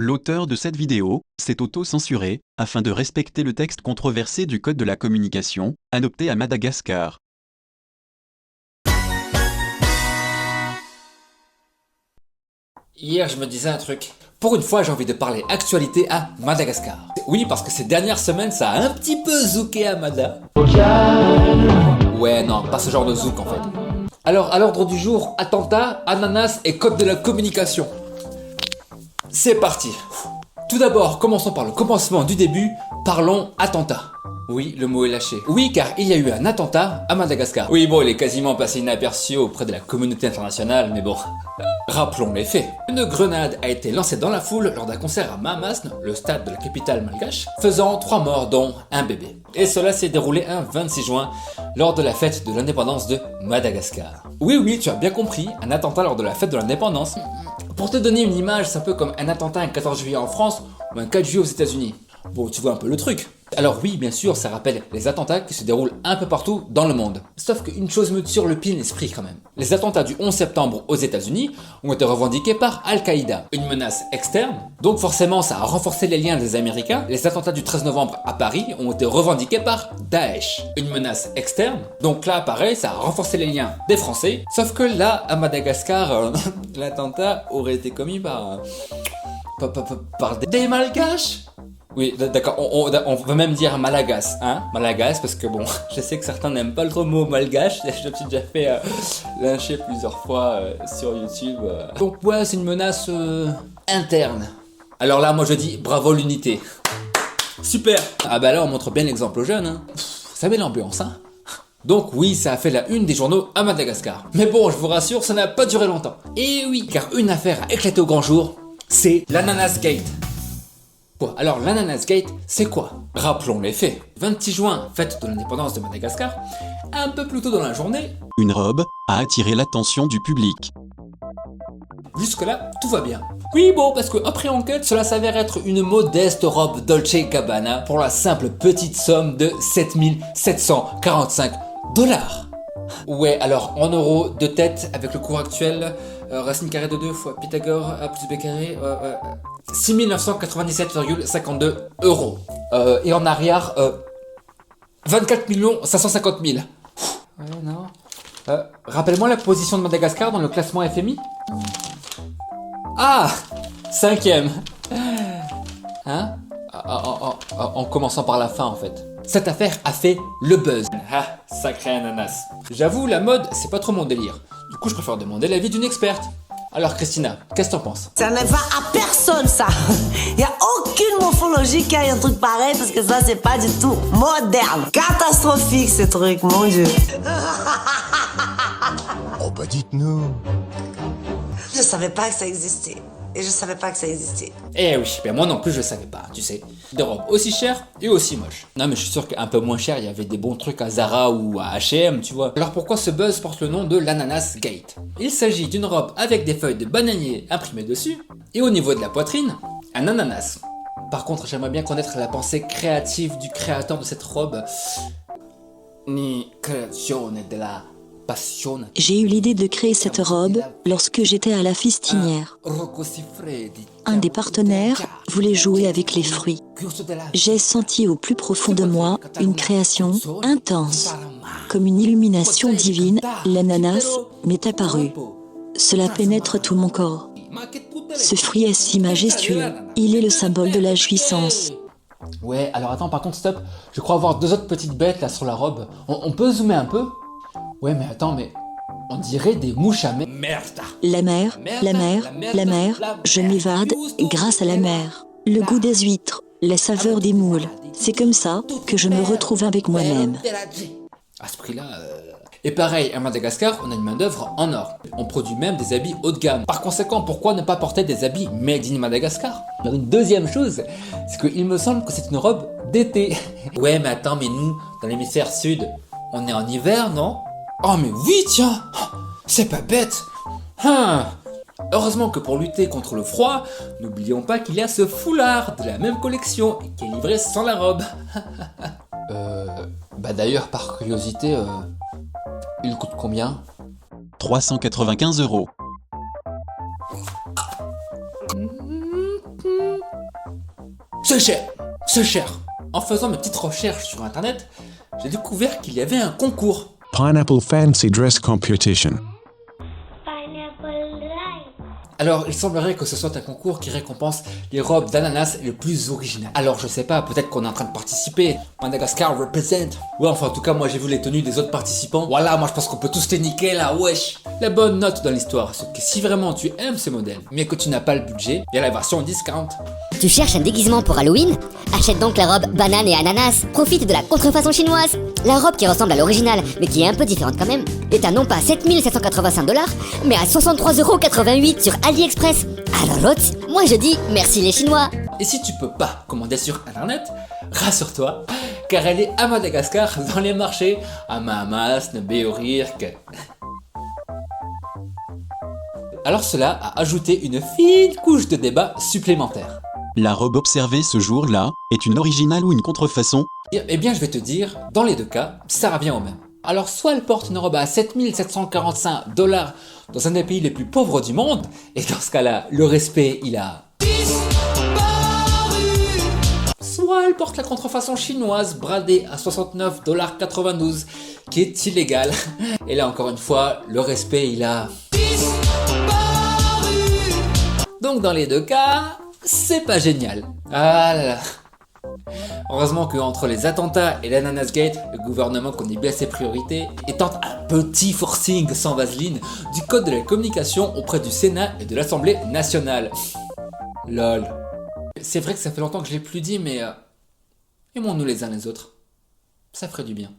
L'auteur de cette vidéo s'est auto-censuré afin de respecter le texte controversé du Code de la communication, adopté à Madagascar. Hier, je me disais un truc. Pour une fois, j'ai envie de parler actualité à Madagascar. Oui, parce que ces dernières semaines, ça a un petit peu zouké à Mada. Ouais, non, pas ce genre de zouk en fait. Alors, à l'ordre du jour, attentat, ananas et code de la communication. C'est parti. Tout d'abord, commençons par le commencement du début. Parlons attentat. Oui, le mot est lâché. Oui, car il y a eu un attentat à Madagascar. Oui, bon, il est quasiment passé inaperçu auprès de la communauté internationale, mais bon, rappelons les faits. Une grenade a été lancée dans la foule lors d'un concert à Mamasne, le stade de la capitale malgache, faisant 3 morts dont un bébé. Et cela s'est déroulé un 26 juin, lors de la fête de l'indépendance de Madagascar. Oui, tu as bien compris, un attentat lors de la fête de l'indépendance. Pour te donner une image, c'est un peu comme un attentat un 14 juillet en France ou un 4 juillet aux États-Unis. Bon, tu vois un peu le truc. Alors oui, bien sûr, ça rappelle les attentats qui se déroulent un peu partout dans le monde. Sauf qu'une chose me tire le pied dans l'esprit quand même. Les attentats du 11 septembre aux États-Unis ont été revendiqués par Al-Qaïda, une menace externe, donc forcément ça a renforcé les liens des Américains. Les attentats du 13 novembre à Paris ont été revendiqués par Daesh, une menace externe, donc là pareil, ça a renforcé les liens des Français. Sauf que là, à Madagascar, l'attentat aurait été commis par des Malgaches. Oui, d'accord, on va même dire Malagas, hein, Malagas, parce que bon, je sais que certains n'aiment pas le mot malgache, je me suis déjà fait lyncher plusieurs fois sur YouTube. Donc ouais, c'est une menace interne. Alors là, moi je dis bravo l'unité. Super. Ah bah là, on montre bien l'exemple aux jeunes, hein. Ça met l'ambiance, hein. Donc oui, ça a fait la une des journaux à Madagascar. Mais bon, je vous rassure, ça n'a pas duré longtemps. Et oui, car une affaire a éclaté au grand jour, c'est l'Ananas Gate. Quoi? Alors l'Ananas Gate, c'est quoi? Rappelons les faits. 26 juin, fête de l'indépendance de Madagascar, un peu plus tôt dans la journée, Une robe a attiré l'attention du public. jusque-là, tout va bien. Oui, bon, parce que après enquête, cela s'avère être une modeste robe Dolce Gabbana pour la simple petite somme de 7 745 $. Ouais, alors en euros de tête, avec le cours actuel, racine carrée de 2 fois Pythagore A plus B carré, 6 997,52 €. Et en arrière, 24 550 000. Ouais, non. Rappelle-moi la position de Madagascar dans le classement FMI. Ah, 5e. Hein? En commençant par la fin en fait. Cette affaire a fait le buzz. Ah, sacré ananas. J'avoue, la mode, c'est pas trop mon délire. Du coup, je préfère demander l'avis d'une experte. Alors Christina, qu'est-ce que t'en penses? Ça ne va à personne, ça. Il n'y a aucune morphologie qui a un truc pareil parce que ça, c'est pas du tout moderne. Catastrophique, ce truc, mon Dieu. Oh bah dites-nous. Je savais pas que ça existait. Et je savais pas que ça existait. Eh oui, ben moi non plus je savais pas, tu sais. Des robes aussi chères et aussi moches. Non mais je suis sûr qu'un peu moins cher, il y avait des bons trucs à Zara ou à H&M, tu vois. Alors pourquoi ce buzz porte le nom de l'Ananas Gate? Il s'agit d'une robe avec des feuilles de bananier imprimées dessus, et au niveau de la poitrine, un ananas. Par contre, j'aimerais bien connaître la pensée créative du créateur de cette robe. Ni creazione della passione. J'ai eu l'idée de créer cette robe lorsque j'étais à la fistinière. Un des partenaires voulait jouer avec les fruits. J'ai senti au plus profond de moi une création intense. Comme une illumination divine, l'ananas m'est apparu. Cela pénètre tout mon corps. Ce fruit est si majestueux. Il est le symbole de la jouissance. Ouais, alors attends, par contre, stop. Je crois avoir 2 autres petites bêtes là sur la robe. On peut zoomer un peu? Ouais, mais attends, mais on dirait des mouches à merde. La mer, je m'évade grâce à la mer. Le goût des huîtres, la saveur des moules. C'est comme ça que je me retrouve avec moi-même. À ce prix-là... Et pareil, à Madagascar, on a une main-d'œuvre en or. On produit même des habits haut de gamme. Par conséquent, pourquoi ne pas porter des habits made in Madagascar? Alors une deuxième chose, c'est qu'il me semble que c'est une robe d'été. Ouais, mais attends, mais nous, dans l'hémisphère sud, on est en hiver, non? Oh mais oui, tiens! C'est pas bête! Heureusement que pour lutter contre le froid, n'oublions pas qu'il y a ce foulard de la même collection et qui est livré sans la robe. Bah d'ailleurs, par curiosité, il coûte combien? 395 €. c'est cher, c'est cher. En faisant mes petites recherches sur internet, j'ai découvert qu'il y avait un concours. Pineapple Fancy Dress Competition. Alors, il semblerait que ce soit un concours qui récompense les robes d'ananas les plus originales. Alors, je sais pas, peut-être qu'on est en train de participer. Madagascar represent. Ouais, enfin, en tout cas, moi j'ai vu les tenues des autres participants. Voilà, moi je pense qu'on peut tous les niquer là, wesh. La bonne note dans l'histoire, c'est que si vraiment tu aimes ce modèle, mais que tu n'as pas le budget, il y a la version discount. Tu cherches un déguisement pour Halloween? Achète donc la robe banane et ananas. Profite de la contrefaçon chinoise. La robe qui ressemble à l'original, mais qui est un peu différente quand même, est à non pas 7 785 $, mais à 63,88 € sur AliExpress. Alors l'autre, moi je dis merci les Chinois. Et si tu peux pas commander sur internet, rassure-toi, car elle est à Madagascar dans les marchés, à Mahamas, Béorirk. Alors cela a ajouté une fine couche de débat supplémentaire. La robe observée ce jour-là est une originale ou une contrefaçon? Eh bien je vais te dire, dans les deux cas, ça revient au même. Alors soit elle porte une robe à 7 745 $ dans un des pays les plus pauvres du monde, et dans ce cas-là, le respect il a disparu. Soit elle porte la contrefaçon chinoise bradée à 69,92 $, qui est illégale, et là encore une fois, le respect il a disparu. Donc dans les deux cas, c'est pas génial. Ah là là. Heureusement qu'entre les attentats et l'Ananas Gate, le gouvernement connaît bien ses priorités et tente un petit forcing sans vaseline du code de la communication auprès du Sénat et de l'Assemblée nationale. Lol. C'est vrai que ça fait longtemps que je l'ai plus dit, mais aimons-nous les uns les autres. Ça ferait du bien.